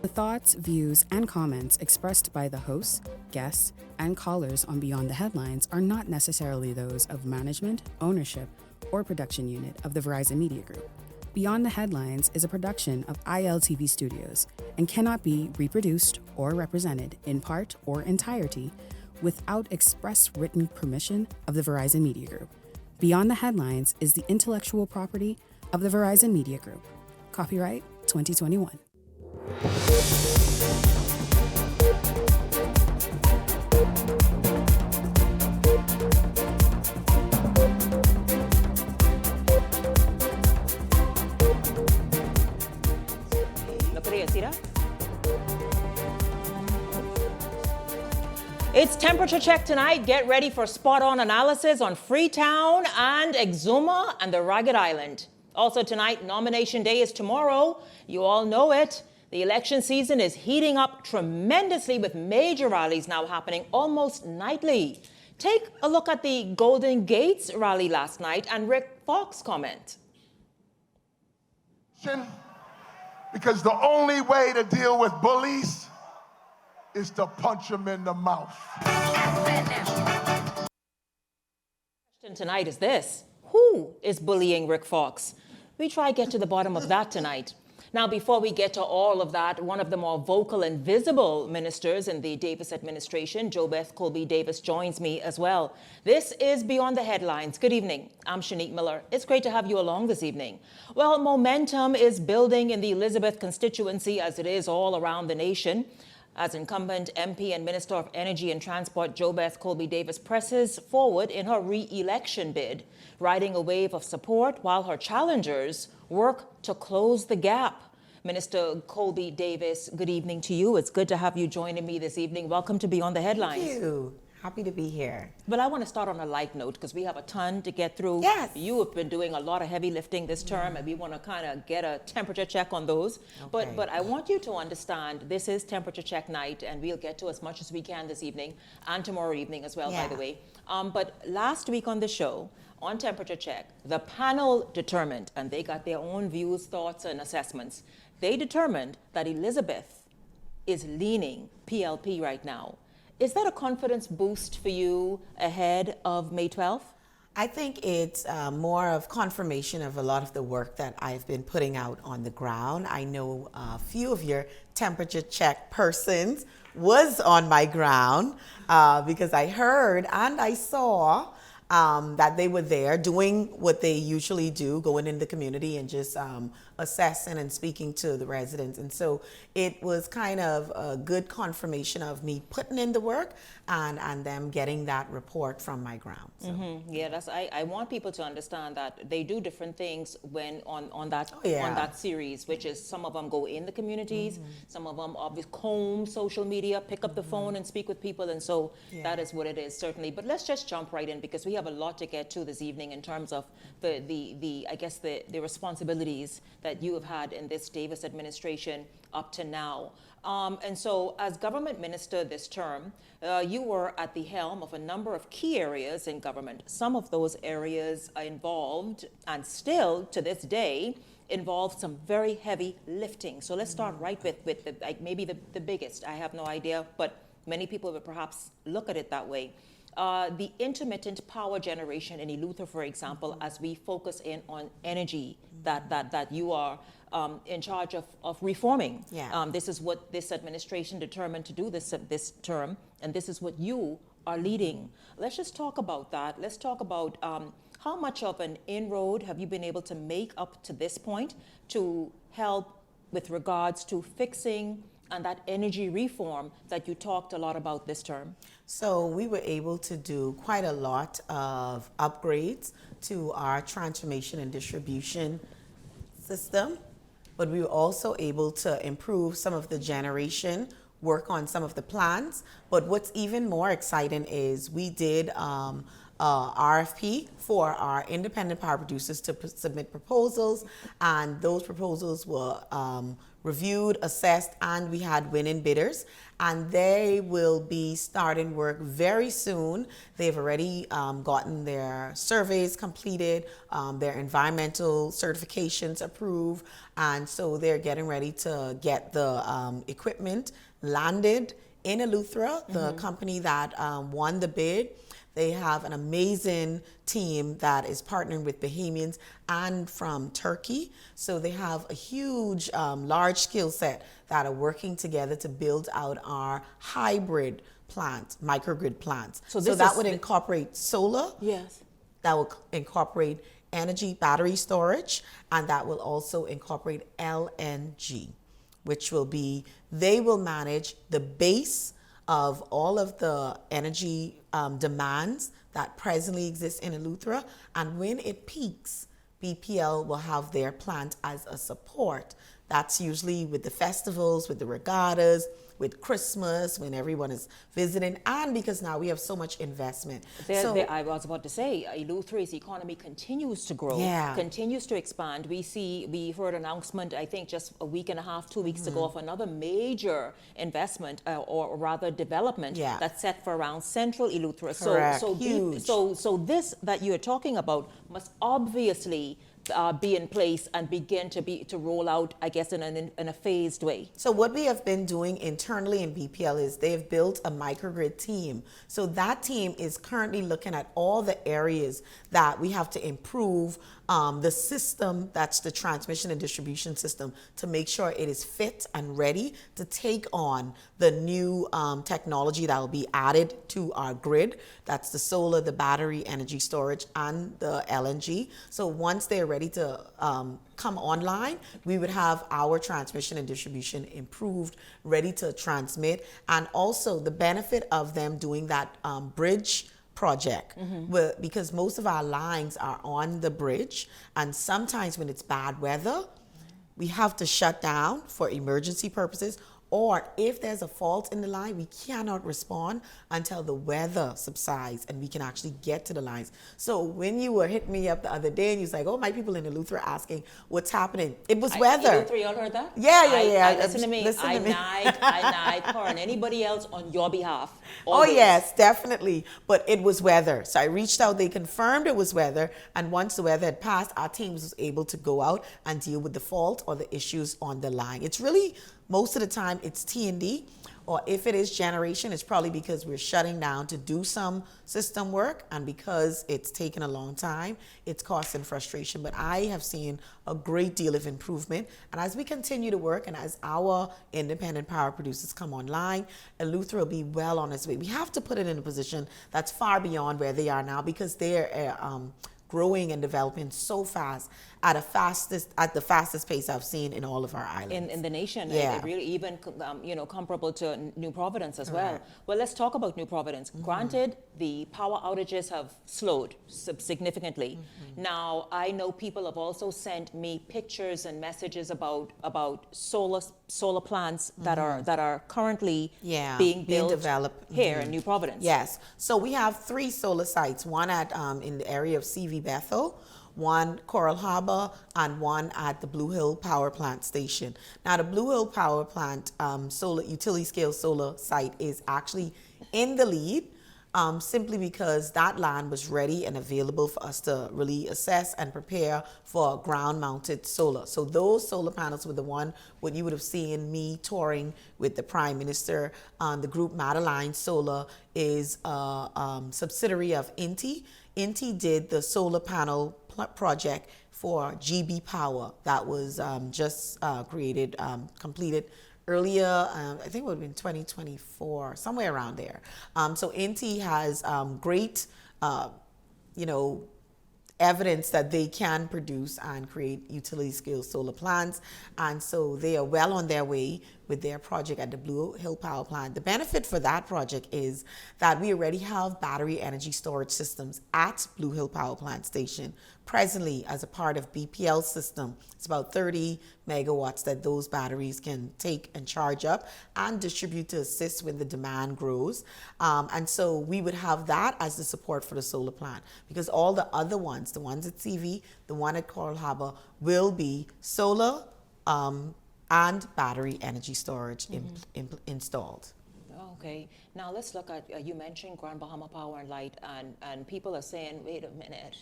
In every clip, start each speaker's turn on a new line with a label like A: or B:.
A: The thoughts, views, and comments expressed by the hosts, guests, and callers on Beyond the Headlines are not necessarily those of management, ownership, or production unit of the Verizon Media Group. Beyond the Headlines is a production of ILTV Studios and cannot be reproduced or represented in part or entirety without express written permission of the Verizon Media Group. Beyond the Headlines is the intellectual property of the Verizon Media Group. Copyright 2021.
B: It's temperature check tonight. Get ready for spot-on analysis on Freetown and Exuma and the Ragged Island. Also tonight, nomination day is tomorrow. You all know it. The election season is heating up tremendously with major rallies now happening almost nightly. Take a look at the Golden Gates rally last night and Rick Fox comment.
C: Because the only way to deal with bullies is to punch them in the mouth.
B: Question tonight is this: who is bullying Rick Fox? We try to get to the bottom of that tonight. Now, before we get to all of that, one of the more vocal and visible ministers in the Davis administration, Jobeth Colby-Davis, joins me as well. This is Beyond the Headlines. Good evening. I'm Shanique Miller. It's great to have you along this evening. Well, momentum is building in the Elizabeth constituency as it is all around the nation. As incumbent MP and Minister of Energy and Transport, Jobeth Colby-Davis presses forward in her re-election bid, riding a wave of support while her challengers work to close the gap. Minister Colby-Davis, good evening to you. It's good to have you joining me this evening. Welcome to Beyond the Headlines.
D: Thank you. Happy to be here.
B: But I want to start on a light note because we have a ton to get through.
D: Yes.
B: You have been doing a lot of heavy lifting this term, and we want to kind of get a temperature check on those.
D: Okay.
B: But I want you to understand this is temperature check night, and we'll get to as much as we can this evening and tomorrow evening as well, by the way. But last week on the show, on temperature check, the panel determined, and they got their own views, thoughts, and assessments. They determined that Elizabeth is leaning PLP right now. Is that a confidence boost for you ahead of May 12th?
D: I think it's more of confirmation of a lot of the work that I've been putting out on the ground. I know a few of your temperature check persons was on my ground because I heard and I saw that they were there doing what they usually do, going in the community and just assessing and speaking to the residents. And so it was kind of a good confirmation of me putting in the work and them getting that report from my ground. So.
B: Mm-hmm. Yeah, I want people to understand that they do different things when on that series, which is some of them go in the communities, some of them obviously comb social media, pick up the phone and speak with people, and so that is what it is, certainly. But let's just jump right in because we have a lot to get to this evening in terms of the responsibilities that you have had in this Davis administration up to now. And so as government minister this term, you were at the helm of a number of key areas in government. Some of those areas are involved and still to this day involve some very heavy lifting. So let's start right with maybe the biggest. I have no idea, but many people would perhaps look at it that way. The intermittent power generation in Eleuthera, for example, as we focus in on energy that you are in charge of reforming. This is what this administration determined to do this term, and this is what you are leading. Let's just talk about that. Let's talk about how much of an inroad have you been able to make up to this point to help with regards to fixing and that energy reform that you talked a lot about this term?
D: So we were able to do quite a lot of upgrades to our transformation and distribution system, but we were also able to improve some of the generation, work on some of the plans. But what's even more exciting is we did RFP for our independent power producers to submit proposals, and those proposals were reviewed, assessed, and we had winning bidders. And they will be starting work very soon. They've already gotten their surveys completed, their environmental certifications approved, and so they're getting ready to get the equipment landed in Eleuthera, the company that won the bid. They have an amazing team that is partnering with Bahamians and from Turkey. So they have a huge, large skill set that are working together to build out our hybrid plants, microgrid plants. So that would incorporate solar.
B: Yes.
D: That will incorporate energy battery storage, and that will also incorporate LNG, which will be, they will manage the base of all of the energy demands that presently exist in Eleuthera, and when it peaks, BPL will have their plant as a support. That's usually with the festivals, with the regattas, with Christmas, when everyone is visiting, and because now we have so much investment.
B: I was about to say, Eleuthera's economy continues to grow, continues to expand. We heard an announcement, I think just a week and a half, 2 weeks ago, of another major investment, or rather development, that's set for around central Eleuthera. So this that you're talking about must obviously be in place and begin to roll out, I guess, in a phased way.
D: So what we have been doing internally in BPL is they've built a microgrid team. So that team is currently looking at all the areas that we have to improve the system, that's the transmission and distribution system, to make sure it is fit and ready to take on the new technology that will be added to our grid. That's the solar, the battery, energy storage, and the LNG. So once they're ready to come online, we would have our transmission and distribution improved, ready to transmit. And also the benefit of them doing that bridge project, because most of our lines are on the bridge, and sometimes when it's bad weather, we have to shut down for emergency purposes, or if there's a fault in the line, we cannot respond until the weather subsides and we can actually get to the lines. So when you were hitting me up the other day and you was like, oh, my people in Eleuthera asking what's happening, it was weather.
B: Eleuthera, y'all heard that?
D: Yeah.
B: Listen to me. I nagged her and anybody else on your behalf.
D: Always. Oh, yes, definitely. But it was weather. So I reached out, they confirmed it was weather. And once the weather had passed, our team was able to go out and deal with the fault or the issues on the line. It's really, most of the time, it's T&D, or if it is generation, it's probably because we're shutting down to do some system work, and because it's taken a long time, it's causing frustration. But I have seen a great deal of improvement, and as we continue to work and as our independent power producers come online, Eleuthera will be well on its way. We have to put it in a position that's far beyond where they are now, because they're growing and developing so fast at the fastest pace I've seen in all of our islands.
B: In the nation,
D: yeah.
B: Really even comparable to New Providence as well. Well, let's talk about New Providence. Granted, the power outages have slowed significantly. Now, I know people have also sent me pictures and messages about solar plants that are currently being built,
D: developed
B: here in New Providence.
D: Yes. So we have 3 solar sites, one at in the area of CV Bethel, one Coral Harbor, and one at the Blue Hill Power Plant Station. Now, the Blue Hill Power Plant solar utility scale solar site is actually in the lead, simply because that land was ready and available for us to really assess and prepare for ground-mounted solar. So those solar panels were the one what you would have seen me touring with the Prime Minister. The group Madeline Solar is a subsidiary of INTI. INTI did the solar panel project for GB Power that was just completed earlier, I think it would have been 2024, somewhere around there. So INTI has great, evidence that they can produce and create utility scale solar plants. And so they are well on their way with their project at the Blue Hill Power Plant. The benefit for that project is that we already have battery energy storage systems at Blue Hill Power Plant Station. Presently, as a part of BPL system, it's about 30 megawatts that those batteries can take and charge up and distribute to assist when the demand grows. And so we would have that as the support for the solar plant, because all the other ones, the ones at CV, the one at Coral Harbor, will be solar, and battery energy storage installed.
B: Okay, now let's look at, you mentioned Grand Bahama Power and Light, and people are saying, wait a minute.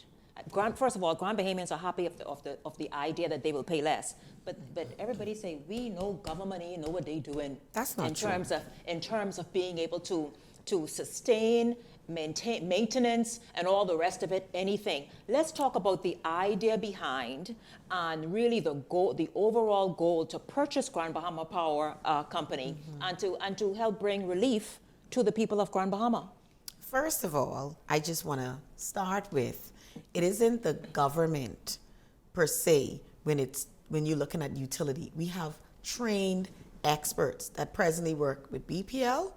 B: First of all, Grand Bahamians are happy of the idea that they will pay less, but everybody say, we know government ain't know what they doing.
D: That's not true.
B: In terms of being able to sustain, maintain, maintenance, and all the rest of it, anything. Let's talk about the idea behind and really the overall goal to purchase Grand Bahama Power Company and to help bring relief to the people of Grand Bahama.
D: First of all, I just want to start with, it isn't the government per se when you're looking at utility. We have trained experts that presently work with BPL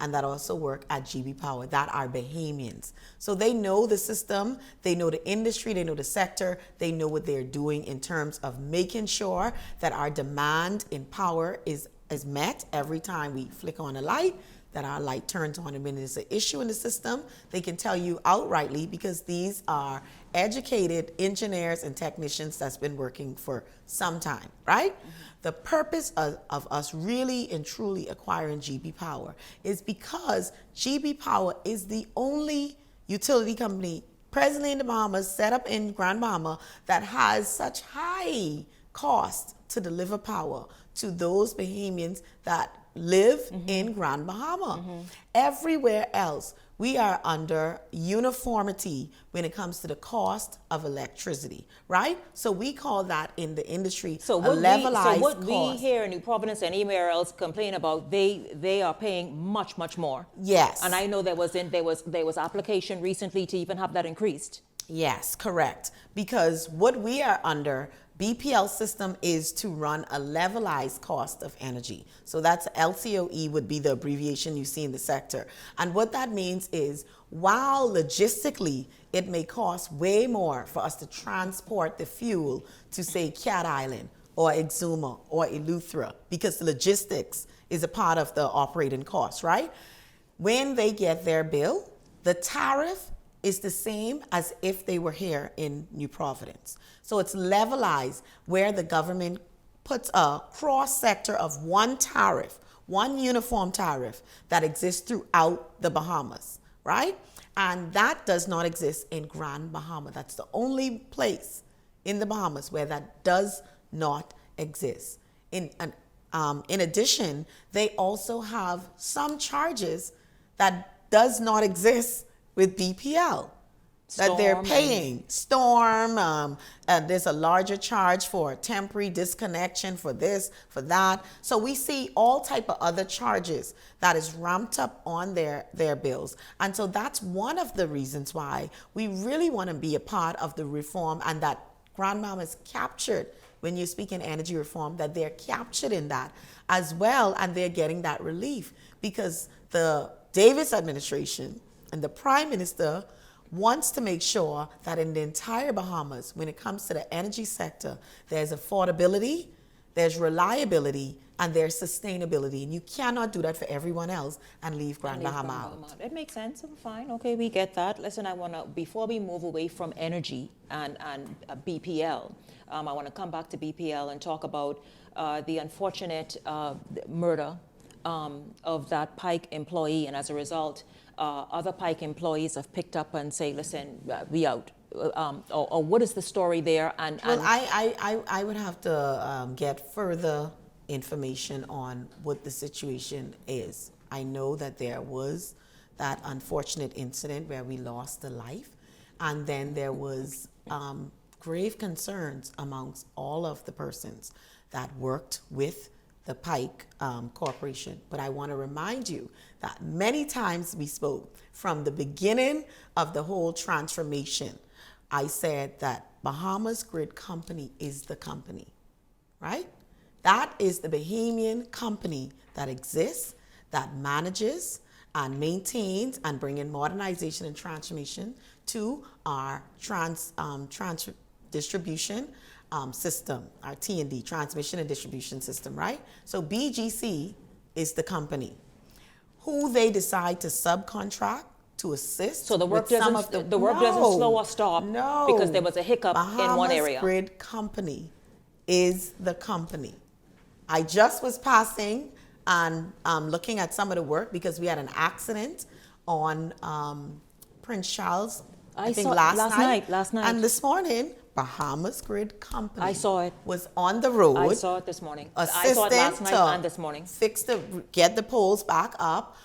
D: and that also work at GB Power, that are Bahamians. So they know the system, they know the industry, they know the sector, they know what they're doing in terms of making sure that our demand in power is met every time we flick on a light, that our light turns on. And when there's an issue in the system, they can tell you outrightly, because these are educated engineers and technicians that's been working for some time, right? The purpose of us really and truly acquiring GB Power is because GB Power is the only utility company presently in the Bahamas, set up in Grand Bahama, that has such high cost to deliver power to those Bahamians that live in Grand Bahama. Everywhere else, we are under uniformity when it comes to the cost of electricity, right? So we call that in the industry a levelized cost.
B: So what we here in New Providence and anywhere else complain about, they are paying much, much more.
D: Yes.
B: And I know there was application recently to even have that increased.
D: Yes, correct. Because what we are under, BPL system, is to run a levelized cost of energy. So that's LCOE would be the abbreviation you see in the sector. And what that means is, while logistically it may cost way more for us to transport the fuel to, say, Cat Island or Exuma or Eleuthera, because the logistics is a part of the operating cost, right? When they get their bill, the tariff is the same as if they were here in New Providence. So it's levelized, where the government puts a cross sector of one tariff, one uniform tariff that exists throughout the Bahamas, right? And that does not exist in Grand Bahama. That's the only place in the Bahamas where that does not exist. In addition, they also have some charges that does not exist with BPL that they're paying. Storm, there's a larger charge for temporary disconnection, for this, for that. So we see all type of other charges that is ramped up on their bills. And so that's one of the reasons why we really want to be a part of the reform, and that Grand Bahama is captured when you speak in energy reform, that they're captured in that as well, and they're getting that relief, because the Davis administration and the Prime Minister wants to make sure that in the entire Bahamas, when it comes to the energy sector, there's affordability, there's reliability, and there's sustainability. And you cannot do that for everyone else and leave Grand Bahama out.
B: It makes sense. Fine. Okay, we get that. Listen, I want to, before we move away from energy and BPL, I want to come back to BPL and talk about the unfortunate murder of that Pike employee. And as a result, other Pike employees have picked up and say, listen, we out. Or what is the story there?
D: Well, I would have to get further information on what the situation is. I know that there was that unfortunate incident where we lost a life, and then there was grave concerns amongst all of the persons that worked with the Pike Corporation. But I want to remind you that many times we spoke from the beginning of the whole transformation. I said that Bahamas Grid Company is the company, right? That is the Bahamian company that exists, that manages and maintains and bring in modernization and transformation to our distribution system, our T&D, transmission and distribution system, right? So BGC is the company who they decide to subcontract to assist.
B: So the work doesn't slow or stop because there was a hiccup in one area.
D: Bahamas Grid Company is the company. I just was passing and looking at some of the work because we had an accident on Prince Charles, I think last night. And this morning, Bahamas Grid Company.
B: I saw it.
D: Was on the road.
B: I saw it this morning. I saw it last night and this morning.
D: Get the poles back up,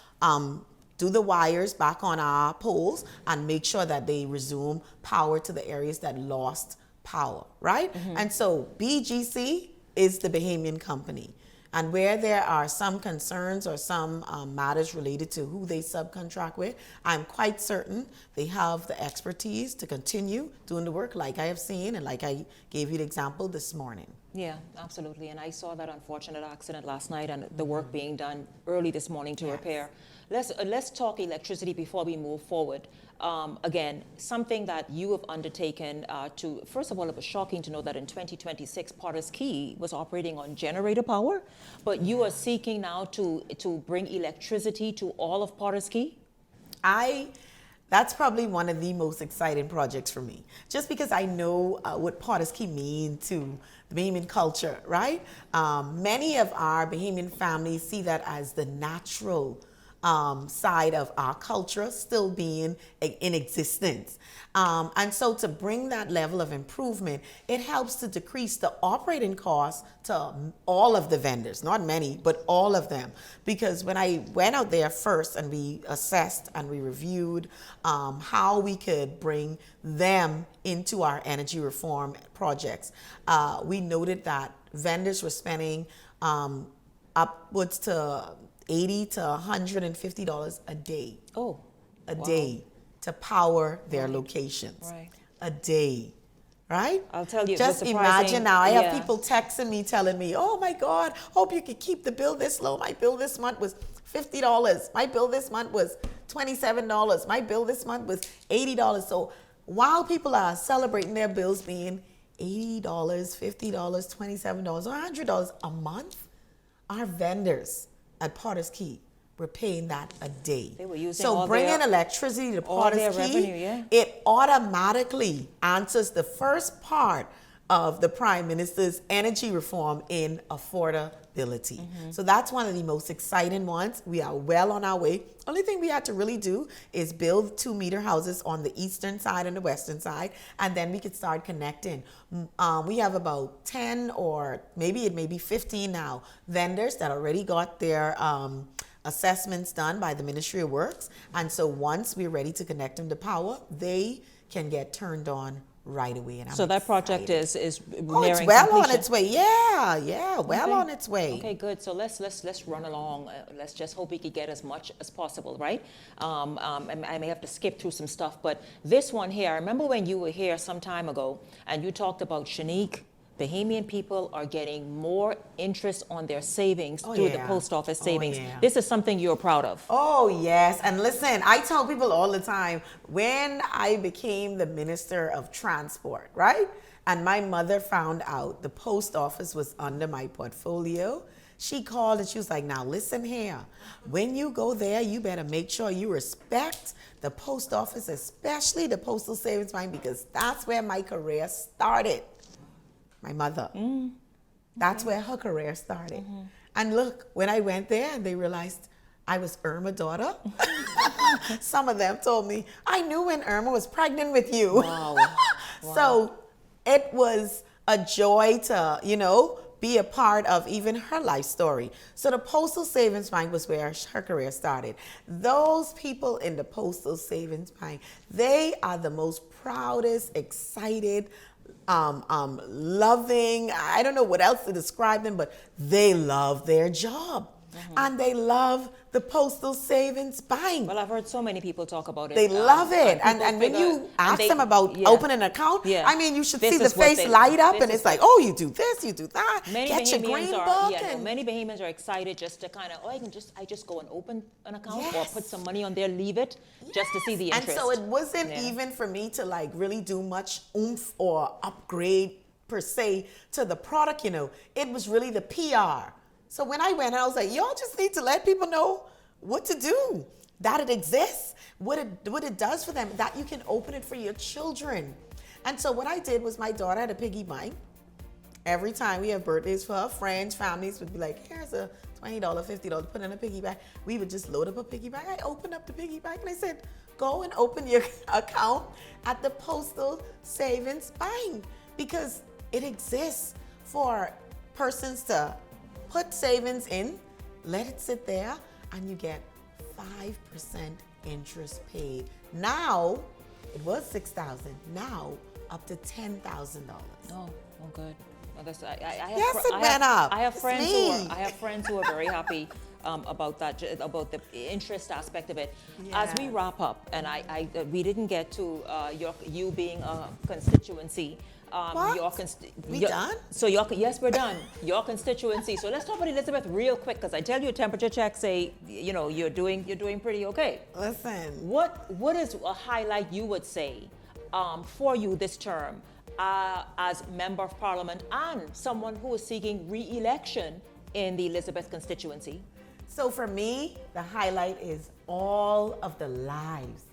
D: do the wires back on our poles, and make sure that they resume power to the areas that lost power, right? Mm-hmm. And so BGC is the Bahamian company. And where there are some concerns or some matters related to who they subcontract with, I'm quite certain they have the expertise to continue doing the work like I have seen and like I gave you the example this morning.
B: Yeah, absolutely. And I saw that unfortunate accident last night and the work being done early this morning to repair. Let's talk electricity before we move forward. Again, something that you have undertaken to, first of all, it was shocking to know that in 2026, Potter's Key was operating on generator power, but you are seeking now to bring electricity to all of Potter's Key?
D: That's probably one of the most exciting projects for me, just because I know what Potter's Key mean to the Bahamian culture, right? Many of our Bahamian families see that as the natural side of our culture still being in existence. And so to bring that level of improvement, it helps to decrease the operating costs to all of the vendors, not many, but all of them. Because when I went out there first and we assessed and we reviewed how we could bring them into our energy reform projects, we noted that vendors were spending upwards to $80 to $150 a day.
B: Oh,
D: a day to power their locations.
B: Right.
D: A day, right?
B: I'll tell you.
D: Just imagine now. I have people texting me, telling me, "Oh my God, hope you could keep the bill this low. My bill this month was $50. My bill this month was $27. My bill this month was $80." So while people are celebrating their bills being $80, $50, $27, or $100 a month, our vendors at Potter's Key were paying that a day.
B: They were using
D: so bringing electricity to Potter's Key,
B: revenue,
D: it automatically answers the first part of the Prime Minister's energy reform in affordability. Mm-hmm. So that's one of the most exciting ones. We are well on our way. Only thing we had to really do is build 2-meter houses on the eastern side and the western side, and then we could start connecting. We have about 10 or maybe 15 now vendors that already got their assessments done by the Ministry of Works. And so once we're ready to connect them to power, they can get turned on right away. And
B: so that project is
D: it's
B: nearing
D: well
B: completion.
D: on its way. Yeah, well on its way.
B: Okay, good. So let's run along. Let's just hope we could get as much as possible, right? I may have to skip through some stuff, but this one here, I remember when you were here some time ago and you talked about Shanique. Bahamian people are getting more interest on their savings through the post office savings. This is something you're proud of.
D: Oh, yes. And listen, I tell people all the time, when I became the Minister of Transport, right? And my mother found out the post office was under my portfolio, she called and she was like, now listen here. When you go there, you better make sure you respect the post office, especially the Postal Savings Bank, because that's where my career started. My mother. That's where her career started. Mm-hmm. And look, when I went there and they realized I was Irma's daughter, some of them told me, I knew when Irma was pregnant with you.
B: Wow.
D: So it was a joy to, be a part of even her life story. So the Postal Savings Bank was where her career started. Those people in the Postal Savings Bank, they are the most proudest, excited, loving, I don't know what else to describe them, but they love their job. Mm-hmm. And they love the Postal Savings Bank.
B: Well, I've heard so many people talk about it.
D: They love it. And when you ask them about opening an account, I mean, you should see the face light up, and it's like, oh, you do this, you do that. Get your green book.
B: Many Bahamians are excited just to kind of, I just go and open an account or put some money on there, leave it, just to see the interest.
D: And so it wasn't even for me to really do much oomph or upgrade per se to the product, It was really the PR. So when I went, I was like, y'all just need to let people know what to do, that it exists, what it does for them, that you can open it for your children. And so what I did was my daughter had a piggy bank, Every time we have birthdays for our friends, families would be like, here's a $20, $50, put in a piggy bank. We would just load up a piggy bank. I opened up the piggy bank and I said, go and open your account at the Postal Savings Bank, because it exists for persons to put savings in, let it sit there, and you get 5% interest paid. Now, it was $6,000, now up to $10,000.
B: Oh, good. Well, that's,
D: It went up.
B: I have friends who are very happy about that, about the interest aspect of it.
D: Yeah.
B: As we wrap up, and we didn't get to you being a constituency.
D: What? We done?
B: So yes, we're done. Your constituency. So let's talk about Elizabeth real quick, because I tell you, temperature checks say, you're doing pretty okay.
D: Listen.
B: What is a highlight you would say for you this term as Member of Parliament and someone who is seeking re-election in the Elizabeth constituency?
D: So for me, the highlight is all of the lives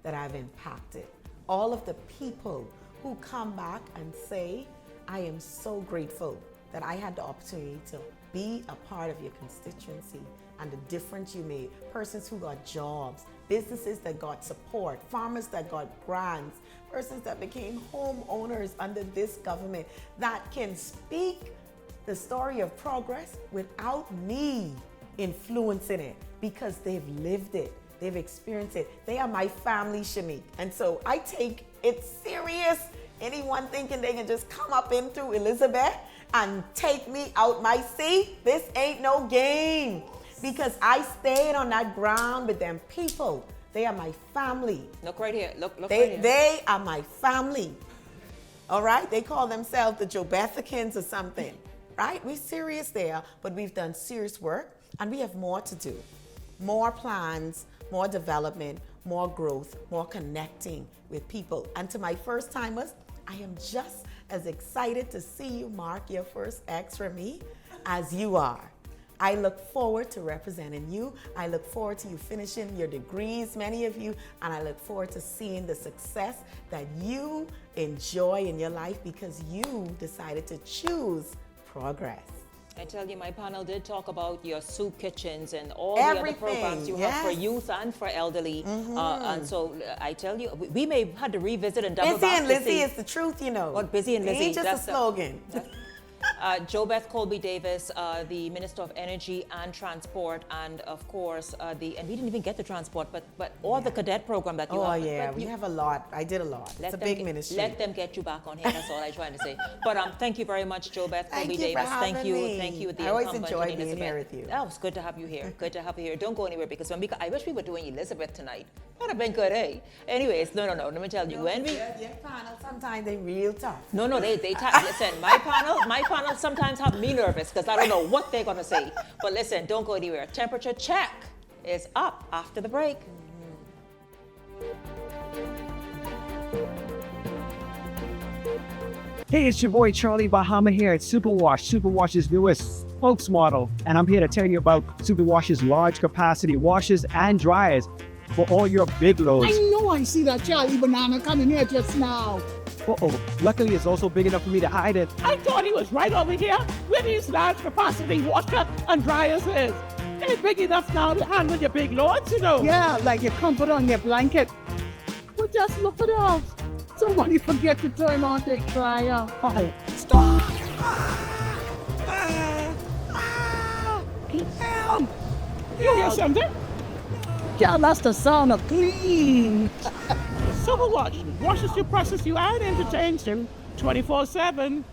D: that I've impacted, all of the people who come back and say, I am so grateful that I had the opportunity to be a part of your constituency and the difference you made. Persons who got jobs, businesses that got support, farmers that got grants, persons that became homeowners under this government, that can speak the story of progress without me influencing it, because they've lived it, they've experienced it. They are my family, Shanique. And so I take it serious. Anyone thinking they can just come up in through Elizabeth and take me out my seat, this ain't no game. Because I stayed on that ground with them people. They are my family.
B: Look right here. Look right here.
D: They are my family. All right? They call themselves the Jobethicans or something. Right? We're serious there, but we've done serious work, and we have more to do. More plans, more development, more growth, more connecting with people. And to my first timers, I am just as excited to see you mark your first X for me as you are. I look forward to representing you. I look forward to you finishing your degrees, many of you, and I look forward to seeing the success that you enjoy in your life because you decided to choose progress.
B: I tell you, my panel did talk about your soup kitchens and all the other programs you have for youth and for elderly. And so I tell you, we may have to revisit and double
D: Busy
B: back
D: and
B: to
D: Lizzie
B: see.
D: is the truth, you know.
B: What Busy and Lizzie?
D: It ain't just a slogan.
B: Jobeth Colby-Davis, the Minister of Energy and Transport, and of course and we didn't even get to transport, but all the cadet program that you have.
D: Oh yeah, we have a lot. I did a lot. It's a big ministry.
B: Let them get you back on here. That's all I'm trying to say. But thank you very much, Jobeth Colby-Davis.
D: Thank you.
B: Thank you.
D: I always enjoy being here with you.
B: Oh, it's good to have you here. Good to have you here. Don't go anywhere, because I wish we were doing Elizabeth tonight. That'd have been good, eh? Anyways, no. Let me tell you, when we
D: panel, sometimes they real tough.
B: No, they listen. My panel sometimes have me nervous because I don't know what they're gonna say. But listen, don't go anywhere. Temperature check is up after the break.
E: Hey, it's your boy Charlie Bahama here at Superwash, Superwash's newest spokesmodel, and I'm here to tell you about Superwash's large capacity washers and dryers for all your big loads.
F: I know I see that Charlie Banana coming here just now.
E: Luckily it's also big enough for me to hide it.
F: I thought he was right over here where these large capacity washer and dryers is. They're big enough now to handle your big loads, you know. Yeah, like your comfort on your blanket. But just look at us. Somebody forget to turn on the dryer. Oh, stop! Help! You hear something? Yeah, that's the sound of clean. Superwash washes you, process you, and entertains you 24/7.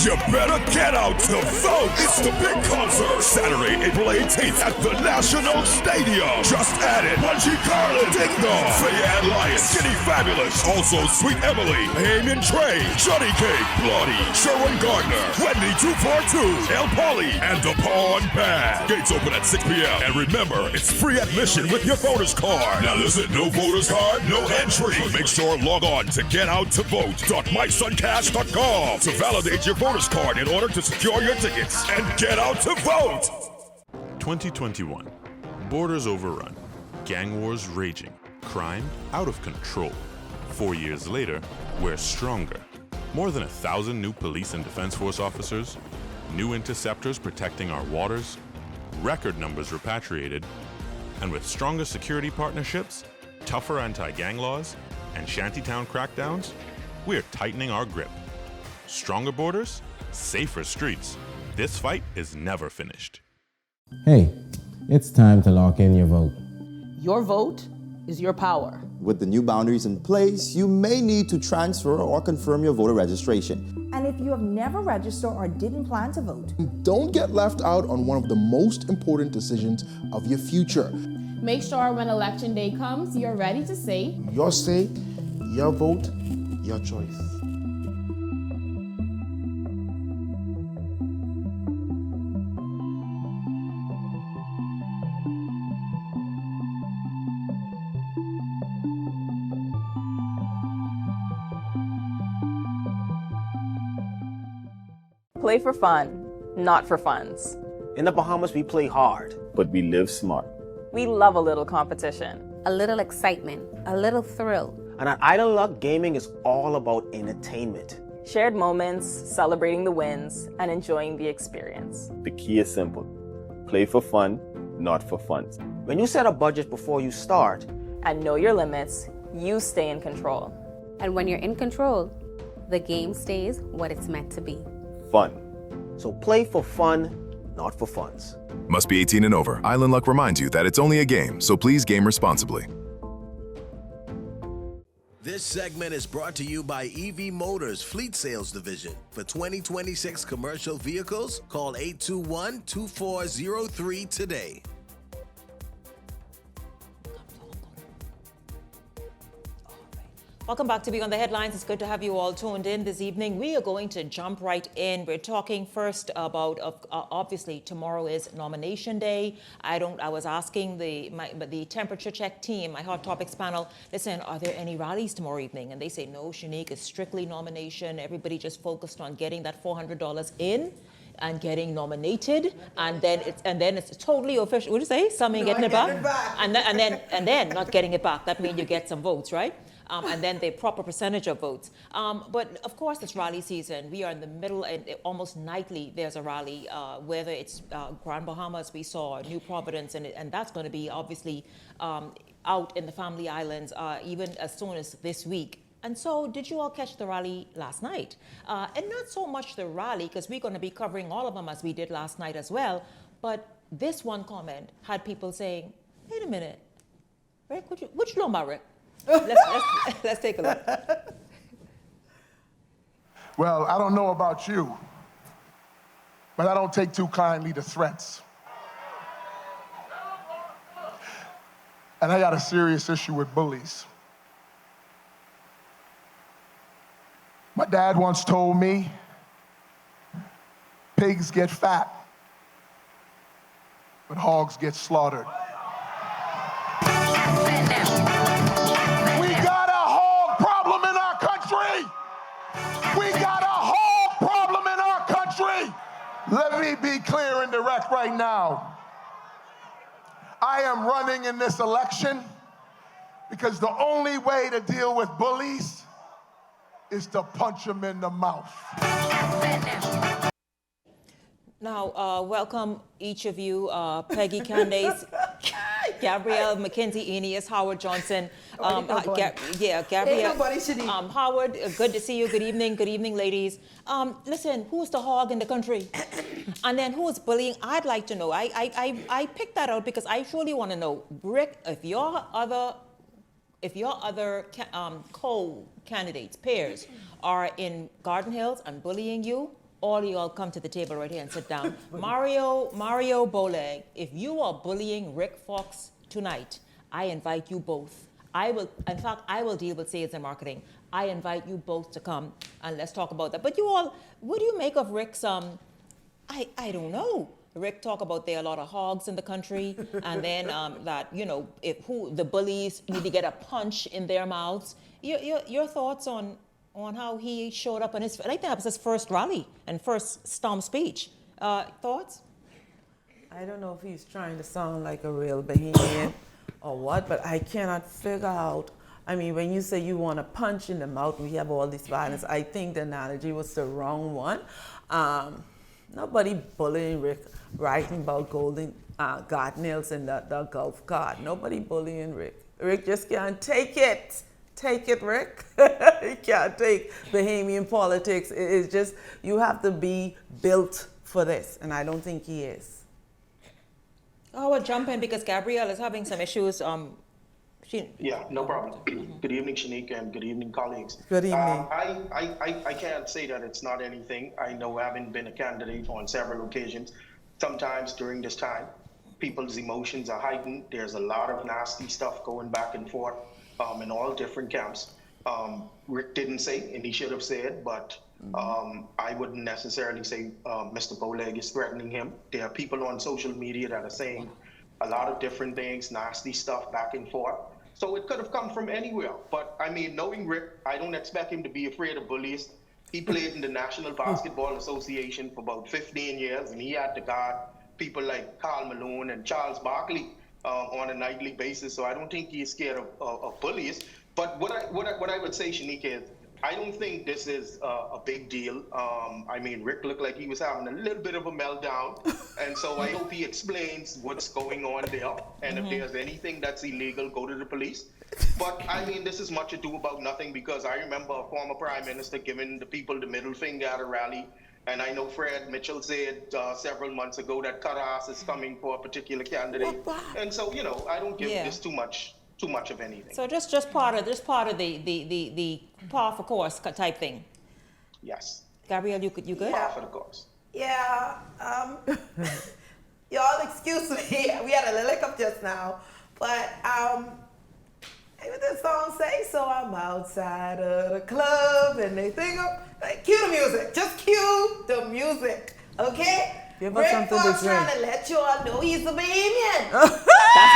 G: You better get out to vote. It's the big concert, Saturday, April 18th at the National Stadium. Just added Bungie Garland, Ding Dong, Faye Ann Lyons, Skinny Fabulous, also Sweet Emily, Eamon Trey, Johnny Cake, Bloody, Sherwin Gardner, Wendy 242, El Polly, and the Pawn Band. Gates open at 6 p.m. And remember, it's free admission with your voter's card. Now listen, no voter's card, no entry. But make sure log on to getoutovote.mysuncash.com to validate your voter's card in order to secure your tickets and get out to vote.
H: 2021. Borders overrun. Gang wars raging. Crime out of control. 4 years later, we're stronger. More than 1,000 new police and defense force officers, new interceptors protecting our waters, record numbers repatriated, and with stronger security partnerships, tougher anti-gang laws, and shantytown crackdowns, we are tightening our grip. Stronger borders, safer streets. This fight is never finished.
I: Hey, it's time to lock in your vote.
J: Your vote is your power.
K: With the new boundaries in place, you may need to transfer or confirm your voter registration.
L: And if you have never registered or didn't plan to vote,
M: don't get left out on one of the most important decisions of your future.
N: Make sure when election day comes, you're ready to say,
M: your say, your vote, your choice.
J: Play for fun, not for funds.
O: In the Bahamas, we play hard, but we live smart.
J: We love a little competition.
P: A little excitement, a little thrill.
O: And at Idle Luck, gaming is all about entertainment.
J: Shared moments, celebrating the wins, and enjoying the experience.
O: The key is simple. Play for fun, not for funds. When you set a budget before you start,
J: and know your limits, you stay in control.
P: And when you're in control, the game stays what it's meant to be.
O: Fun. So play for fun, not for funds.
Q: Must be 18 and over. Island Luck reminds you that it's only a game, so please game responsibly.
R: This segment is brought to you by EV Motors Fleet Sales Division. For 2026 commercial vehicles, call 821-2403 today.
B: Welcome back to Beyond the Headlines. It's good to have you all tuned in this evening. We are going to jump right in. We're talking first about, obviously, tomorrow is nomination day. I was asking the temperature check team, my Hot Topics panel, listen, are there any rallies tomorrow evening? And they say, no, Shanique, it's strictly nomination. Everybody just focused on getting that $400 in and getting nominated, and then it's totally official. What do you say? Something getting it back, and then not getting it back. That means you get some votes, right? And then the proper percentage of votes. But of course, it's rally season. We are in the middle, and almost nightly there's a rally. Whether it's Grand Bahamas, we saw New Providence, and that's going to be obviously out in the Family Islands even as soon as this week. And so, did you all catch the rally last night? And not so much the rally, because we're going to be covering all of them as we did last night as well. But this one comment had people saying, "Wait a minute, Rick, what you know about Rick?" Let's take a look.
C: Well, I don't know about you, but I don't take too kindly to threats. And I got a serious issue with bullies. My dad once told me, pigs get fat, but hogs get slaughtered. We got a hog problem in our country. We got a hog problem in our country. Let me be clear and direct right now. I am running in this election because the only way to deal with bullies is to punch them in the mouth.
B: Now, welcome each of you, Peggy Candace, Gabrielle, Mackenzie, Aeneas, Howard Johnson. Gabrielle. Howard, good to see you. Good evening, ladies. Listen, who's the hog in the country? And then who's bullying? I'd like to know. I picked that out because I truly want to know, Rick, if your other co-candidates, pairs, are in Garden Hills and bullying you, all you all come to the table right here and sit down. Mario Boleg, if you are bullying Rick Fox tonight, I invite you both. I will deal with sales and marketing. I invite you both to come and let's talk about that. But you all, what do you make of Rick's, I don't know. Rick talk about there are a lot of hogs in the country, and then that, you know, the bullies need to get a punch in their mouths. Your thoughts on how he showed up on I think that was his first rally and first stomp speech. Thoughts?
S: I don't know if he's trying to sound like a real Bahamian or what, but I cannot figure out I mean, when you say you want to punch in the mouth, we have all this violence, I think the analogy was the wrong one. Nobody bullying Rick, writing about golden God nails in the Gulf God. Nobody bullying Rick. Rick just can't take it. Take it, Rick. He can't take Bahamian politics. It's just, you have to be built for this, and I don't think he is.
B: Oh, we'll jump in because Gabrielle is having some issues.
T: Yeah, no problem. Good evening, Shanika, and good evening, colleagues.
S: Good evening.
T: I can't say that it's not anything. I know, having been a candidate on several occasions, sometimes during this time, people's emotions are heightened. There's a lot of nasty stuff going back and forth in all different camps. Rick didn't say, and he should have said, but I wouldn't necessarily say Mr. Bowleg is threatening him. There are people on social media that are saying a lot of different things, nasty stuff back and forth. So it could have come from anywhere. But I mean, knowing Rick, I don't expect him to be afraid of bullies. He played in the National Basketball Association for about 15 years, and he had to guard people like Karl Malone and Charles Barkley on a nightly basis. So I don't think he's scared of bullies. But what I would say, Shanika, is I don't think this is a big deal. I mean, Rick looked like he was having a little bit of a meltdown. And so I hope he explains what's going on there. And if there's anything that's illegal, go to the police. But I mean, this is much ado about nothing, because I remember a former prime minister giving the people the middle finger at a rally. And I know Fred Mitchell said several months ago that cut ass is coming for a particular candidate. And so, you know, I don't give this too much of anything.
B: So just part of the par for course type thing.
T: Yes.
B: Gabrielle, you good?
D: Yeah.
T: Par for the course.
D: Yeah. Y'all excuse me. We had a little hiccup just now, but what the song say? So I'm outside of the club, and they think cue the music. Just cue the music, okay?
S: Give us something to drink.
D: Trying to let you all know he's a Bahamian.
B: That's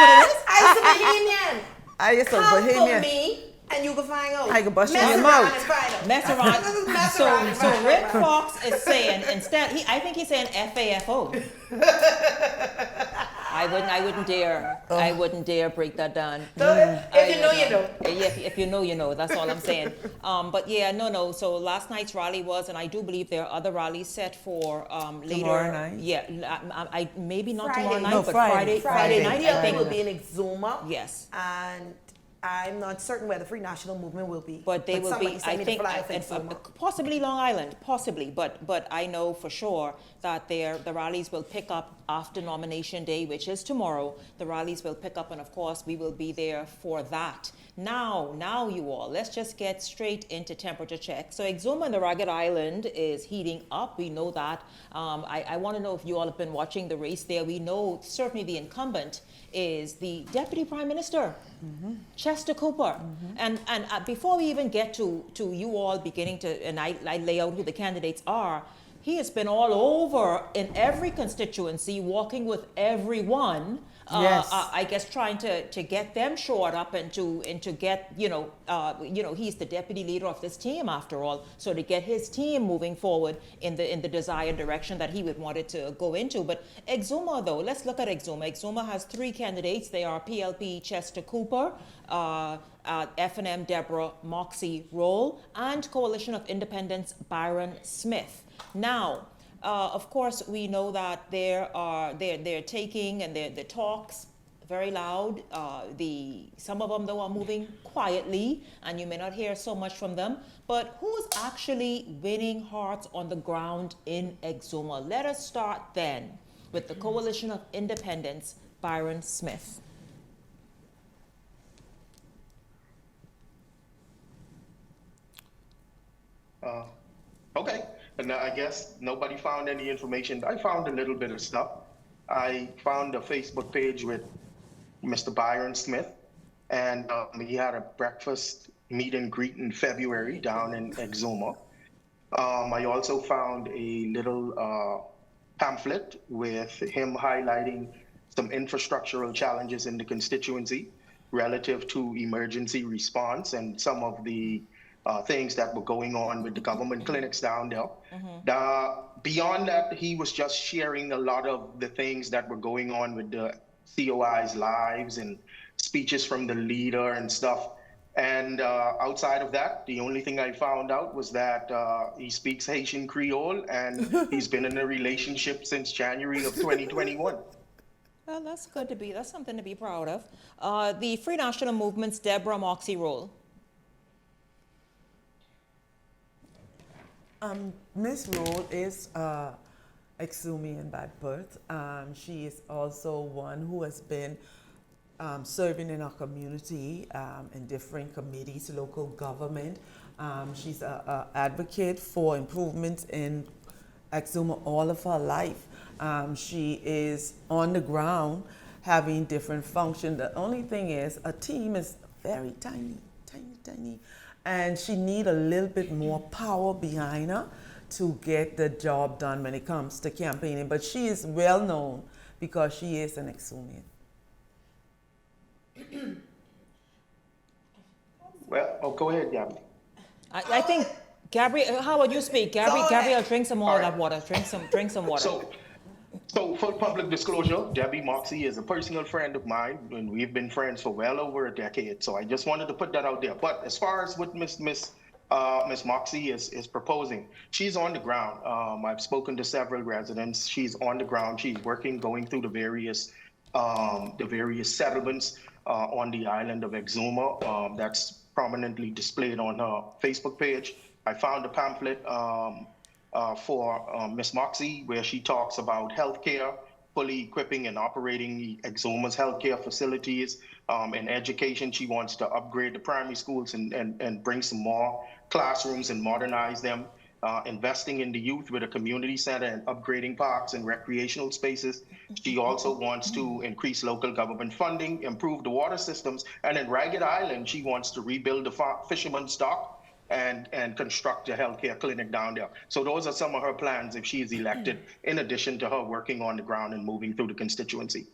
B: what it is?
D: I'm a Bahamian.
S: I used to
D: Come
S: Bahamian.
D: for me, and you can find out.
S: I can bust you
D: Mess
S: in your
D: around
S: mouth.
D: and find out.
B: Mess around.
D: Mess around and
B: So
D: find
B: Rick
D: out.
B: Fox is saying instead, I think he's saying FAFO. I wouldn't dare. I wouldn't dare break that down.
D: If you know, you know.
B: Yeah, if you know, you know. That's all I'm saying. But yeah, no. So last night's rally was, and I do believe there are other rallies set for later.
S: Tomorrow night?
B: Yeah, I maybe not
D: Friday.
B: tomorrow night,
S: No,
B: but
S: Friday.
B: Friday night. I
D: PLP
B: think
D: will be in Exuma.
B: yes.
D: And I'm not certain where the Free National Movement will be.
B: But they will be, I think,
D: Exuma.
B: possibly Long Island, possibly. But I know for sure that the rallies will pick up after nomination day, which is tomorrow. The rallies will pick up, and of course, we will be there for that. Now, you all, let's just get straight into temperature check. So Exuma and the Ragged Island is heating up. We know that. I want to know if you all have been watching the race there. We know certainly the incumbent is the Deputy Prime Minister, Chester Cooper. And before we even get to you all beginning to, and I lay out who the candidates are, he has been all over in every constituency, walking with everyone.
S: Yes.
B: I guess trying to get them shored up and to get he's the deputy leader of this team after all, so to get his team moving forward in the desired direction that he would want it to go into. But Exuma, though, let's look at Exuma. Exuma has 3 candidates. They are PLP Chester Cooper, F&M Deborah Moxie Roll, and Coalition of Independents Byron Smith. Now, of course, we know that they're taking and the talks very loud. Some of them though are moving quietly, and you may not hear so much from them. But who's actually winning hearts on the ground in Exuma? Let us start then with the Coalition of Independents, Byron Smith.
T: Okay. And I guess nobody found any information. I found a little bit of stuff. I found a Facebook page with Mr. Byron Smith, and he had a breakfast meet and greet in February down in Exuma. I also found a little pamphlet with him highlighting some infrastructural challenges in the constituency relative to emergency response and some of the things that were going on with the government clinics down there. Beyond that, he was just sharing a lot of the things that were going on with the COI's lives and speeches from the leader and stuff. And outside of that, the only thing I found out was that he speaks Haitian Creole, and he's been in a relationship since January of 2021.
B: Well, that's good to be. That's something to be proud of. The Free National Movement's Deborah Moxie role.
S: Miss Role is Exumian by birth. She is also one who has been serving in our community in different committees, local government. She's an advocate for improvements in Exuma all of her life. She is on the ground having different functions. The only thing is, a team is very tiny, and she needs a little bit more power behind her to get the job done when it comes to campaigning. But she is well known because she is an Exumian.
T: Well, go ahead, Gabby.
B: I think, Gabrielle, how would you speak? Gabrielle, drink some more of that water. Drink some water.
T: So for public disclosure, Debbie Moxie is a personal friend of mine, and we've been friends for well over a decade. So I just wanted to put that out there. But as far as what Miss Moxie is proposing, she's on the ground. I've spoken to several residents. She's on the ground. She's working, going through the various settlements on the island of Exuma. That's prominently displayed on her Facebook page. I found a pamphlet for Miss Moxie where she talks about healthcare, fully equipping and operating Exuma's healthcare facilities, and education. She wants to upgrade the primary schools and bring some more classrooms and modernize them. Investing in the youth with a community center and upgrading parks and recreational spaces. She also wants to increase local government funding, improve the water systems, and in Ragged Island, she wants to rebuild the fisherman's dock and construct a healthcare clinic down there. So those are some of her plans if she is elected, in addition to her working on the ground and moving through the constituency.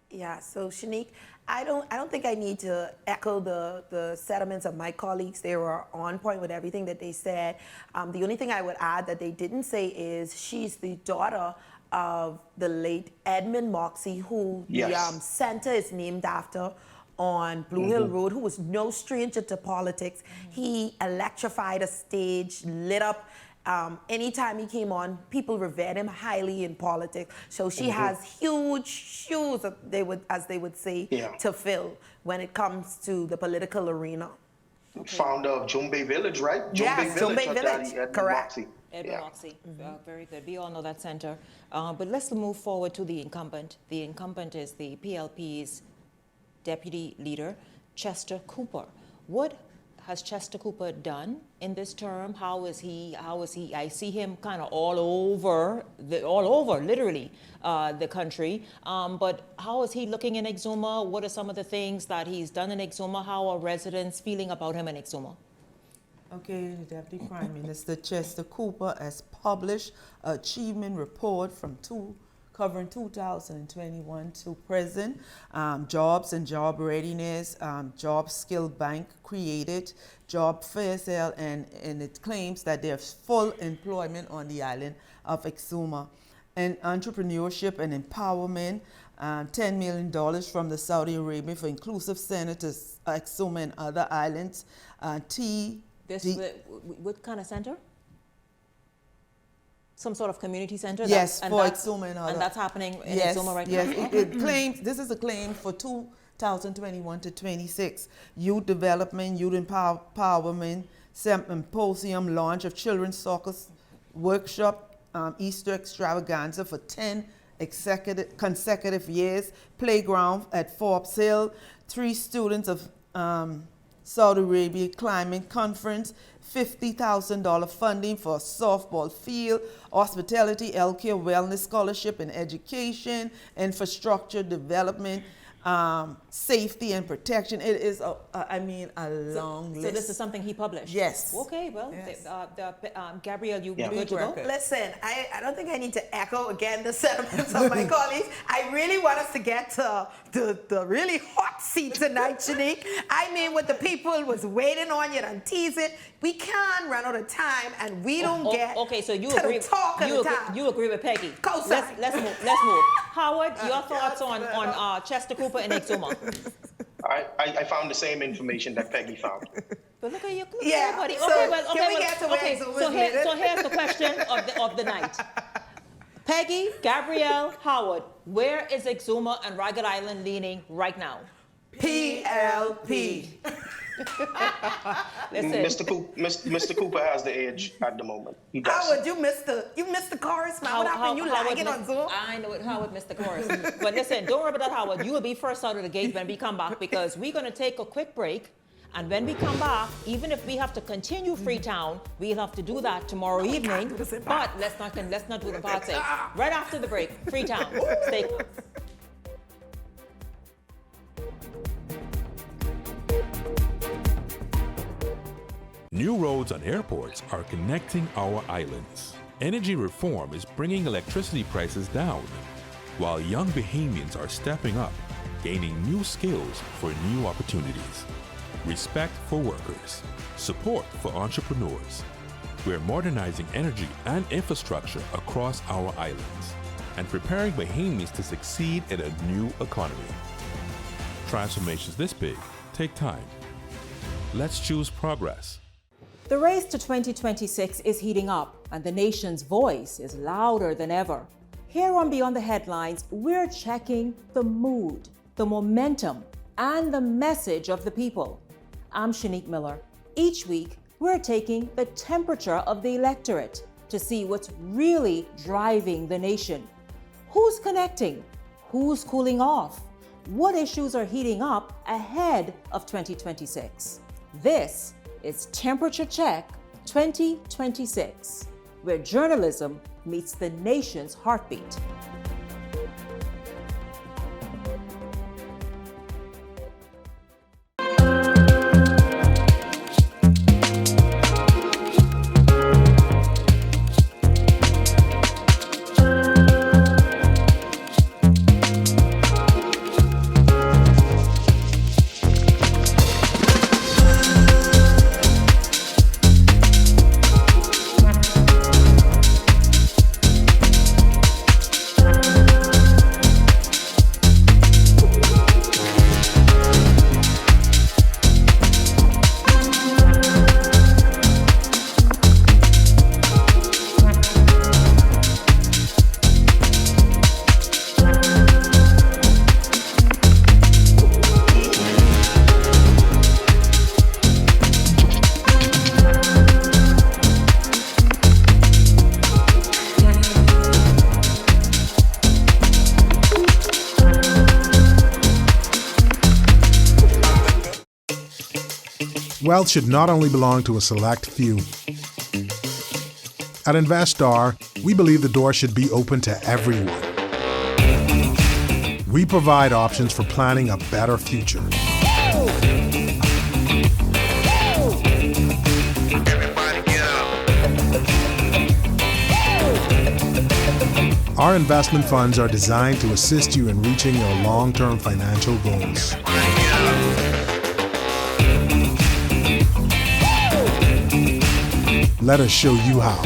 U: Yeah, so Shanique, I don't think I need to echo the sentiments of my colleagues. They were on point with everything that they said. The only thing I would add that they didn't say is she's the daughter of the late Edmund Moxie, who the center is named after on Blue Hill Road, who was no stranger to politics. He electrified a stage, lit up. Anytime he came on, people revered him highly in politics. So she has huge shoes, as they would say, to fill when it comes to the political arena.
T: Founder of Jumbe Village, right?
U: Yes, Jumbe Village, correct.
B: Edmund Moxie, very good. We all know that center. But let's move forward to the incumbent. The incumbent is the PLP's deputy leader, Chester Cooper. What has Chester Cooper done in this term? How is he? I see him kind of all over, literally, the country. But how is he looking in Exuma? What are some of the things that he's done in Exuma? How are residents feeling about him in Exuma?
S: Okay, the Deputy Prime Minister Chester Cooper has published an achievement report covering 2021 to present, jobs and job readiness, job skill bank created, job fair sale, and it claims that there's full employment on the island of Exuma. And entrepreneurship and empowerment, $10 million from the Saudi Arabia for inclusive center to Exuma and other islands.
B: What kind of center? Some sort of community center?
S: Yes, for Exuma and other.
B: And that's happening in Exuma right now?
S: Yes, it claims, this is a claim for 2021 to 26. Youth development, youth empowerment, symposium, launch of children's soccer workshop, Easter extravaganza for 10 consecutive years, playground at Forbes Hill, 3 students of Saudi Arabia Climate Conference, $50,000 funding for a softball field, hospitality, healthcare, wellness scholarship and education, infrastructure development, safety and protection. It is, a long list.
B: So this is something he published?
S: Yes.
B: Okay, well,
S: yes.
B: Gabrielle, you good to go?
U: Listen, I don't think I need to echo again the sentiments of my colleagues. I really want us to get to the really hot seat tonight, Shanique. I mean, what the people was waiting on you and teasing. We can't run out of time, and we don't get
B: so you
U: to
B: agree,
U: the talk of the time.
B: You agree with Peggy? Let's move. Howard, your thoughts on Chester Cooper and Exuma?
T: I found the same information that Peggy found.
B: But look at you,
U: Yeah,
B: everybody.
U: so
B: Okay, well,
U: can we
B: well,
U: get to
B: okay.
U: Exuma's
B: So
U: minute?
B: here's the question of the night. Peggy, Gabrielle, Howard, where is Exuma and Ragged Island leaning right now?
U: PLP.
B: Listen.
T: Mr. Cooper has the edge at the moment. He does.
U: Howard, you missed the chorus, man. What happened? You lagging on Zoom?
B: I know it, Howard missed the chorus. But listen, don't worry about that, Howard. You will be first out of the gate when we come back because we're going to take a quick break. And when we come back, even if we have to continue Freetown, we'll have to do that tomorrow evening. But let's not do the part say. Right after the break, Freetown. Stay close.
H: New roads and airports are connecting our islands. Energy reform is bringing electricity prices down, while young Bahamians are stepping up, gaining new skills for new opportunities. Respect for workers, support for entrepreneurs. We're modernizing energy and infrastructure across our islands and preparing Bahamians to succeed in a new economy. Transformations this big take time. Let's choose progress.
B: The race to 2026 is heating up, and the nation's voice is louder than ever. Here on Beyond the Headlines, we're checking the mood, the momentum, and the message of the people. I'm Shanique Miller. Each week, we're taking the temperature of the electorate to see what's really driving the nation. Who's connecting? Who's cooling off? What issues are heating up ahead of 2026? This is Temperature Check 2026, where journalism meets the nation's heartbeat.
M: Wealth should not only belong to a select few. At InvestStar, we believe the door should be open to everyone. We provide options for planning a better future. Our investment funds are designed to assist you in reaching your long-term financial goals. Let us show you how.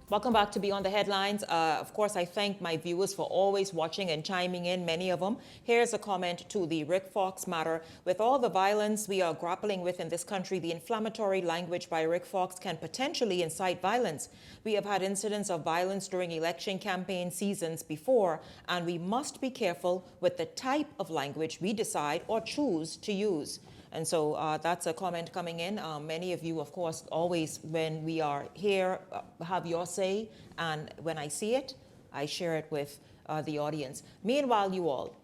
B: Welcome back to Beyond the Headlines. Of course, I thank my viewers for always watching and chiming in, many of them. Here's a comment to the Rick Fox matter. With all the violence we are grappling with in this country, the inflammatory language by Rick Fox can potentially incite violence. We have had incidents of violence during election campaign seasons before, and we must be careful with the type of language we decide or choose to use. And so that's a comment coming in. Many of you, of course, always, when we are here, have your say. And when I see it, I share it with the audience. Meanwhile, you all,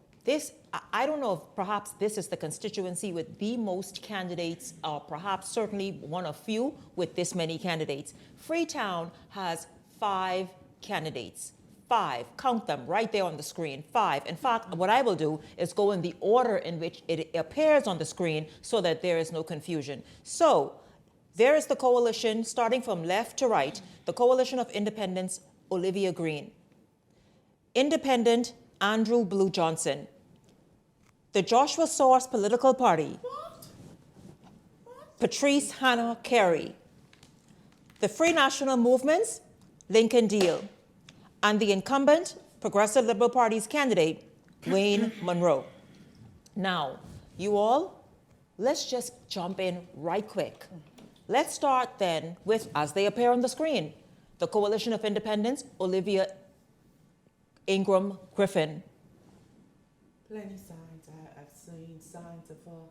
B: I don't know if perhaps this is the constituency with the most candidates, or perhaps certainly one of few with this many candidates. Freetown has 5 candidates. 5. Count them right there on the screen. 5. In fact, what I will do is go in the order in which it appears on the screen so that there is no confusion. So there is the coalition, starting from left to right, the Coalition of Independents, Olivia Green. Independent, Andrew Blue Johnson. The Joshua Source Political Party, Patrice Hannah Carey. The Free National Movements, Lincoln Deal. And the incumbent Progressive Liberal Party's candidate, Wayne Monroe. Now, you all, let's just jump in right quick. Let's start then with, as they appear on the screen, the Coalition of Independents, Olivia Ingram Griffin.
S: Plenty signs. I've seen signs of her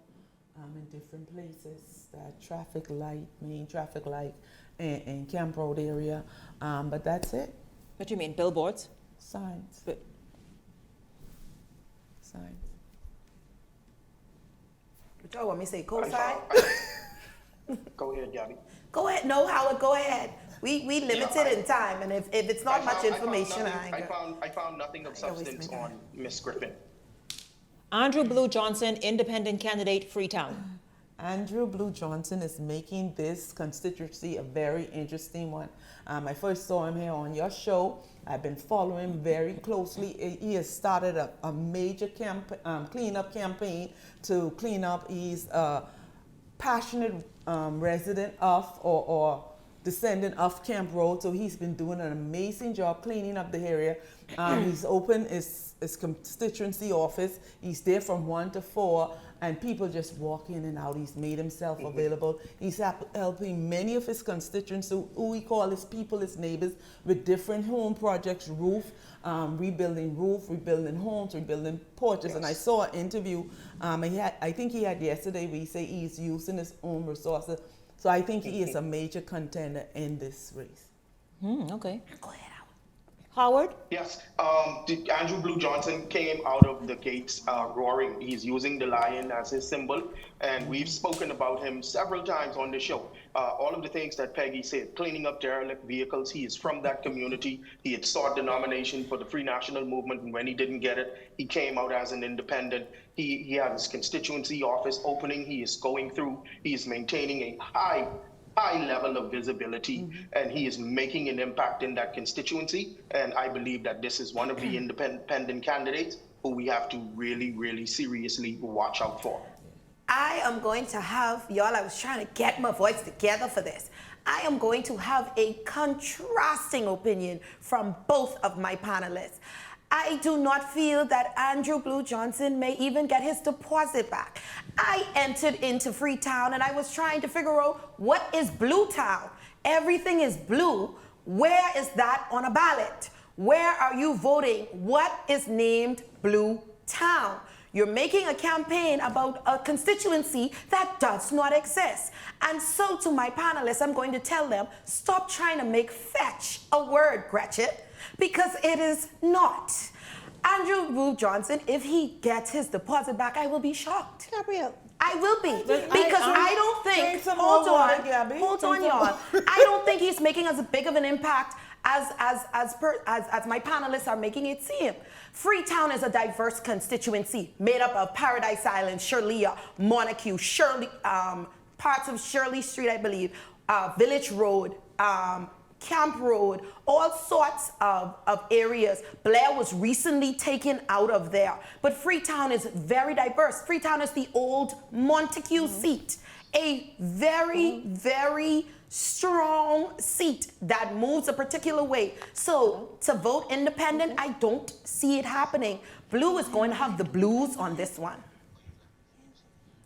S: in different places. That traffic light, main traffic light in Camp Road area. But that's it.
B: What do you mean, billboards?
S: Signs. Signs.
U: What y'all want me to say? Co-sign?
T: Go ahead, Gabby.
U: Go ahead. No, Howard, go ahead. We limited in time, and if it's not much information,
T: I found nothing of substance on Miss Griffin.
B: Andrew Blue Johnson, independent candidate, Freetown.
S: Andrew Blue Johnson is making this constituency a very interesting one. I first saw him here on your show. I've been following him very closely. He has started a major cleanup campaign to clean up. He's a passionate resident of or descendant of Camp Road, so he's been doing an amazing job cleaning up the area. He's opened his constituency office. He's there from 1 to 4, and people just walk in and out. He's made himself available. He's helping many of his constituents, who we call his people, his neighbors, with different home projects, rebuilding homes, rebuilding porches. Yes. And I saw an interview, I think he had yesterday, where he said he's using his own resources. So I think he is a major contender in this race.
B: Okay. Go ahead, Howard.
T: Yes, Andrew Blue Johnson came out of the gates roaring. He's using the lion as his symbol, and we've spoken about him several times on the show. All of the things that Peggy said, cleaning up derelict vehicles. He is from that community. He had sought the nomination for the Free National Movement, and when he didn't get it, he came out as an independent. He has his constituency office opening. He is going through. He is maintaining a high level of visibility, and he is making an impact in that constituency. And I believe that this is one of the independent candidates who we have to really, really seriously watch out for.
U: I am going to have, y'all, I was trying to get my voice together for this. I am going to have a contrasting opinion from both of my panelists. I do not feel that Andrew Blue Johnson may even get his deposit back. I entered into Freetown and I was trying to figure out, what is Blue Town? Everything is blue. Where is that on a ballot? Where are you voting? What is named Blue Town? You're making a campaign about a constituency that does not exist. And so to my panelists, I'm going to tell them, stop trying to make fetch a word, Gretchen, because it is not. Andrew Blue Johnson, if he gets his deposit back, I will be shocked.
B: Gabrielle.
U: I will be, because I don't think, hold on, y'all. I don't think he's making as big of an impact as my panelists are making it seem. Freetown is a diverse constituency made up of Paradise Island, Shirlea, Montague, parts of Shirley Street, I believe, Village Road, Camp Road, all sorts of areas. Blair was recently taken out of there. But Freetown is very diverse. Freetown is the old Montague seat, a very, very strong seat that moves a particular way. So to vote independent, I don't see it happening. Blue is going to have the blues on this one.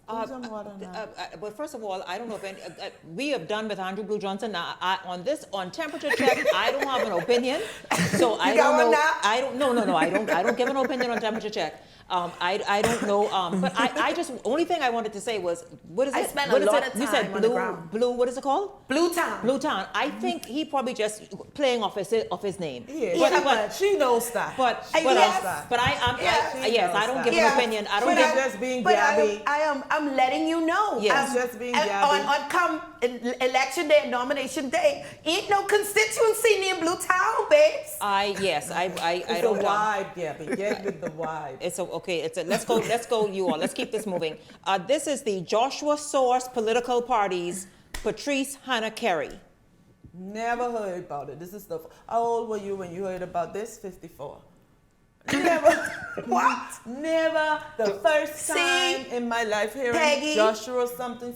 B: But first of all, I don't know if we have done with Andrew Blue Johnson. Now, on temperature check, I don't have an opinion. So I don't know. I don't give an opinion on temperature check. I don't know. But I just, only thing I wanted to say was, what is it?
U: I spent a lot of time
B: you said
U: on the ground.
B: Blue, what is it called?
U: Blue Town.
B: Blue Town. I think he probably just playing off his name.
S: Yeah, but she knows that.
B: Yes, I don't give an opinion. I don't give.
S: Just being Gabby.
U: I'm letting you know.
B: Yes.
U: I'm
S: just being
U: on come election day and nomination day, ain't no constituency near Blue Town, babes.
B: I
S: It's
B: don't
S: a
B: know.
S: vibe, Gabby. Get with the vibe.
B: Let's go, you all. Let's keep this moving. This is the Joshua Source Political Party's Patrice Hannah Carey.
S: Never heard about it. This is the. How old were you when you heard about this? 54. Never.
U: What?
S: Never. The first time in my life hearing
U: Peggy,
S: Joshua something.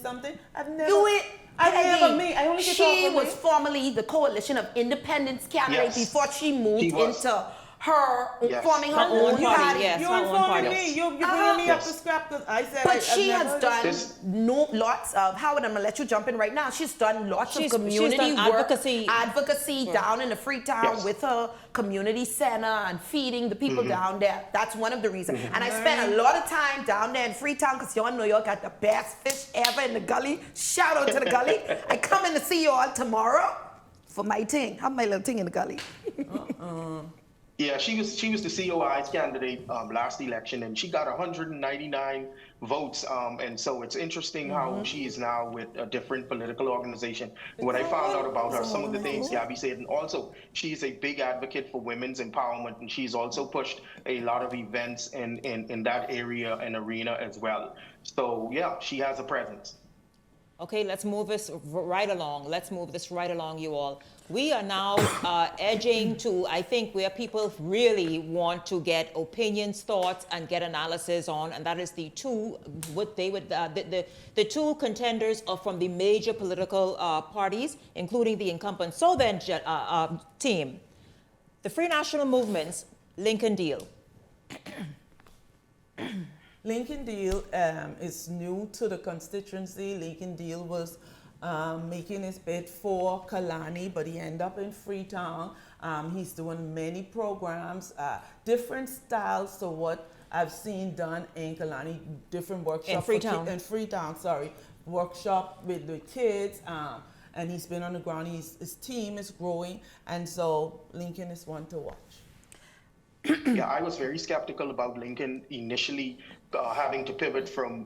S: I've never.
U: Do it.
S: I
U: Peggy,
S: never me. I only get
U: she was formerly the Coalition of Independents candidate before she moved into her forming her own party.
S: You're informing me. You're bringing me up to scrap because I said.
U: But she has done lots of. Howard, I'm gonna let you jump in right now. She's done lots of community work, advocacy down in the Freetown with her community center and feeding the people down there. That's one of the reasons. And I spent a lot of time down there in Freetown because y'all know y'all got the best fish ever in the gully. Shout out to the gully. I come in to see y'all tomorrow for my thing. Have my little thing in the gully.
T: Yeah, she was the COI's candidate last election, and she got 199 votes. And so it's interesting how she is now with a different political organization. What I found out about her, some of the things Gabby said, and also she's a big advocate for women's empowerment, and she's also pushed a lot of events in that area and arena as well. So yeah, she has a presence.
B: Okay, let's move this right along. Let's move this right along, you all. We are now edging to, I think, where people really want to get opinions, thoughts, and get analysis on, and that is the two contenders are from the major political parties, including the incumbent. So then, team, the Free National Movement's Lincoln Deal.
S: Lincoln Deal is new to the constituency. Lincoln Deal was making his bid for Kalani, but he ended up in Freetown. He's doing many programs, different styles to what I've seen done in Kalani, different workshops. In Freetown, workshop with the kids. And he's been on the ground. His team is growing, and so Lincoln is one to watch.
T: Yeah, I was very skeptical about Lincoln initially having to pivot from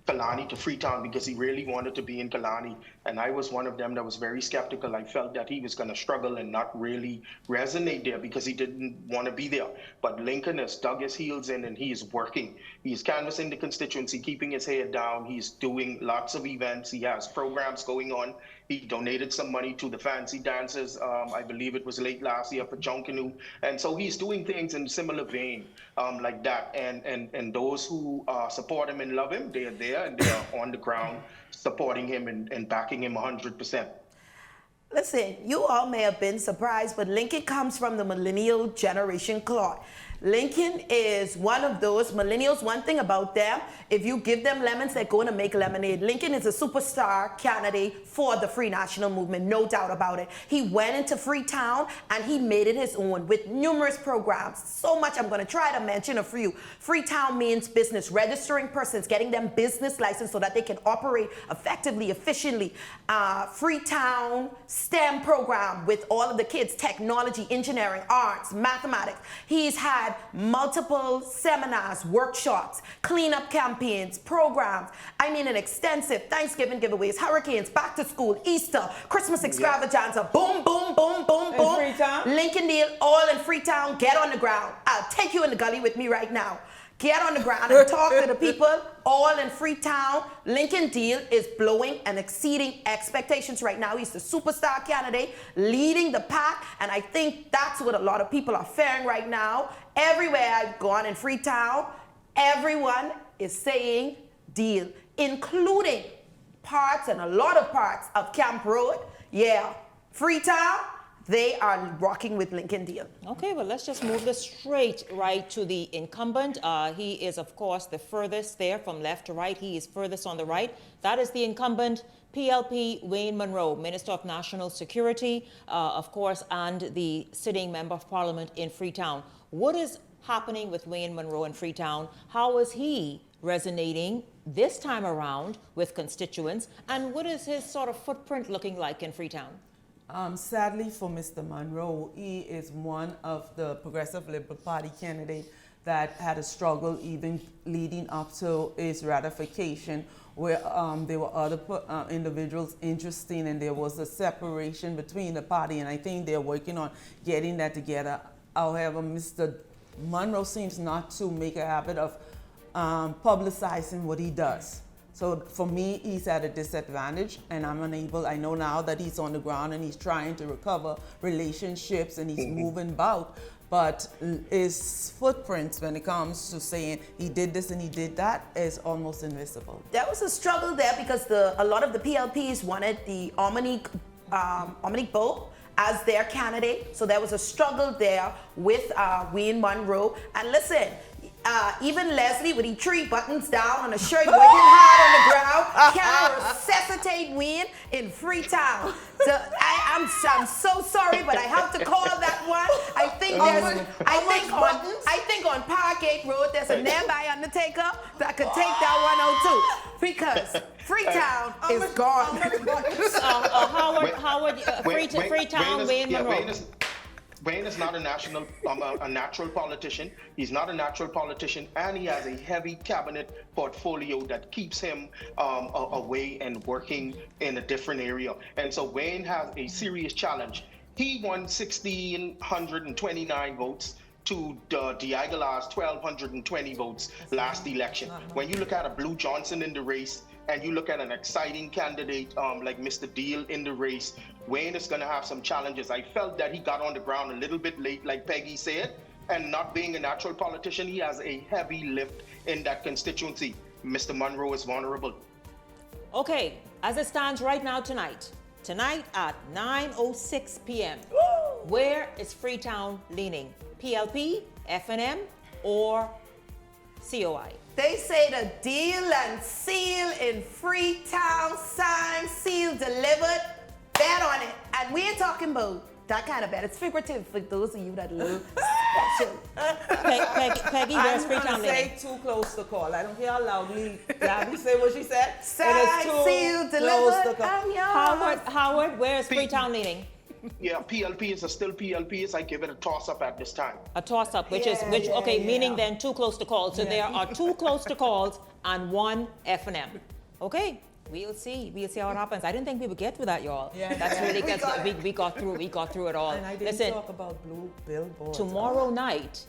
T: Kalani to Freetown because he really wanted to be in Kalani. And I was one of them that was very skeptical. I felt that he was going to struggle and not really resonate there because he didn't want to be there. But Lincoln has dug his heels in and he is working. He's canvassing the constituency, keeping his head down. He's doing lots of events. He has programs going on. He donated some money to the fancy dancers. I believe it was late last year for Junkanoo. And so he's doing things in similar vein like that. And those who support him and love him, they're there and they're on the ground supporting him and backing him 100%.
U: Listen, you all may have been surprised, but Lincoln comes from the millennial generation cloth. Lincoln is one of those millennials. One thing about them, if you give them lemons, they're going to make lemonade. Lincoln is a superstar candidate for the Free National Movement, no doubt about it. He went into Freetown and he made it his own with numerous programs. So much, I'm going to try to mention a few. Freetown means business, registering persons, getting them business license so that they can operate effectively, efficiently. Freetown STEM program with all of the kids, technology, engineering, arts, mathematics. He's had multiple seminars, workshops, cleanup campaigns, programs. I mean, an extensive Thanksgiving giveaways, hurricanes, back to school, Easter, Christmas extravaganza, boom, boom, boom, boom, boom. Lincoln Deal, all in Freetown. Get on the ground. I'll take you in the gully with me right now. Get on the ground and talk to the people, all in Freetown. Lincoln Deal is blowing and exceeding expectations right now. He's the superstar candidate, leading the pack, and I think that's what a lot of people are faring right now. Everywhere I've gone in Freetown, everyone is saying Deal, including parts and a lot of parts of Camp Road. Yeah, Freetown, they are rocking with Lincoln Deal.
B: Okay, well, let's just move this straight right to the incumbent. He is, of course, the furthest there from left to right. He is furthest on the right. That is the incumbent, PLP Wayne Monroe, Minister of National Security, of course, and the sitting Member of Parliament in Freetown. What is happening with Wayne Monroe in Freetown? How is he resonating this time around with constituents? And what is his sort of footprint looking like in Freetown?
S: Sadly for Mr. Monroe, he is one of the Progressive Liberal Party candidates that had a struggle even leading up to its ratification, where there were other individuals interested, and there was a separation between the party, and I think they're working on getting that together. However, Mr. Monroe seems not to make a habit of publicizing what he does. So for me, he's at a disadvantage, and I'm unable. I know now that he's on the ground and he's trying to recover relationships and he's moving about, but his footprints when it comes to saying he did this and he did that is almost invisible.
U: There was a struggle there because a lot of the PLPs wanted the Omnique Bowe as their candidate. So there was a struggle there with Wayne Monroe. And listen, even Leslie with the 3 buttons down on a shirt, working hard on the ground, can't resuscitate Wayne in Freetown. So I'm so sorry, but I have to call that one. I think on Parkgate Road there's a nearby undertaker that could take that one out too, because Freetown is gone.
B: Freetown, Wayne Monroe.
T: Wayne is not a natural politician. He's not a natural politician, and he has a heavy cabinet portfolio that keeps him away and working in a different area. And so Wayne has a serious challenge. He won 1,629 votes to Diagola's 1,220 votes last election. When you look at a Blue Johnson in the race, and you look at an exciting candidate like Mr. Deal in the race, Wayne is going to have some challenges. I felt that he got on the ground a little bit late, like Peggy said, and not being a natural politician, he has a heavy lift in that constituency. Mr. Monroe is vulnerable.
B: Okay, as it stands right now tonight at 9:06 p.m., where is Freetown leaning? PLP, FNM, or COI?
U: They say the deal and seal in Freetown, signed, sealed, delivered. Bet on it. And we ain't talking about that kind of bet. It's figurative for those of you that love special.
B: Peggy, where's Freetown leaning?
S: Say too close to call. I don't care how loudly Gabby say what she said.
U: Signed, sealed, delivered.
B: Howard, where is Freetown leaning?
T: Yeah, PLP is still PLP. I give it a toss-up at this time.
B: A toss-up, meaning then too close to call. So there are 2 close to calls and 1 F&M. Okay, we'll see how it happens. I didn't think we would get through that, y'all. Yeah. That's really good. We got through it all.
S: And I didn't talk about blue billboards.
B: Tomorrow night,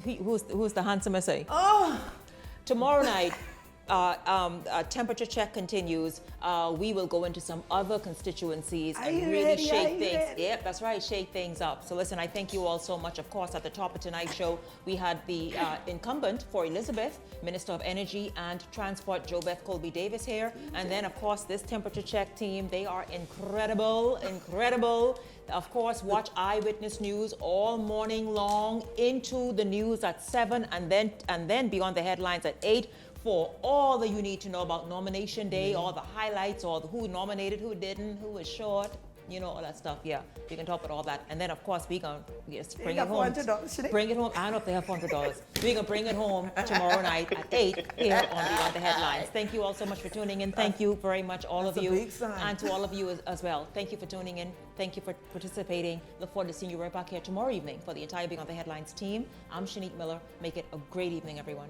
B: who's the handsomest?
S: Oh!
B: Tomorrow night, temperature check continues. We will go into some other constituencies and really shake things. Yep, that's right, shake things up. So listen, I thank you all so much. Of course, at the top of tonight's show, we had the incumbent for Elizabeth, Minister of Energy and Transport, Jobeth Colby-Davis here. And then, of course, this temperature check team, they are incredible. Of course, watch Eyewitness News all morning long into the news at 7 and then beyond the headlines at 8. For all that you need to know about nomination day, all the highlights, all the who nominated, who didn't, who was short, all that stuff. Yeah, we can talk about all that. And then, of course, we can bring it home. Bring it home. I don't know if they have $400. We're going to bring it home tomorrow night at 8 here on Beyond the Headlines. Thank you all so much for tuning in. Thank you very much, all of you. And to all of you as well. Thank you for tuning in. Thank you for participating. Look forward to seeing you right back here tomorrow evening for the entire Beyond the Headlines team. I'm Shanique Miller. Make it a great evening, everyone.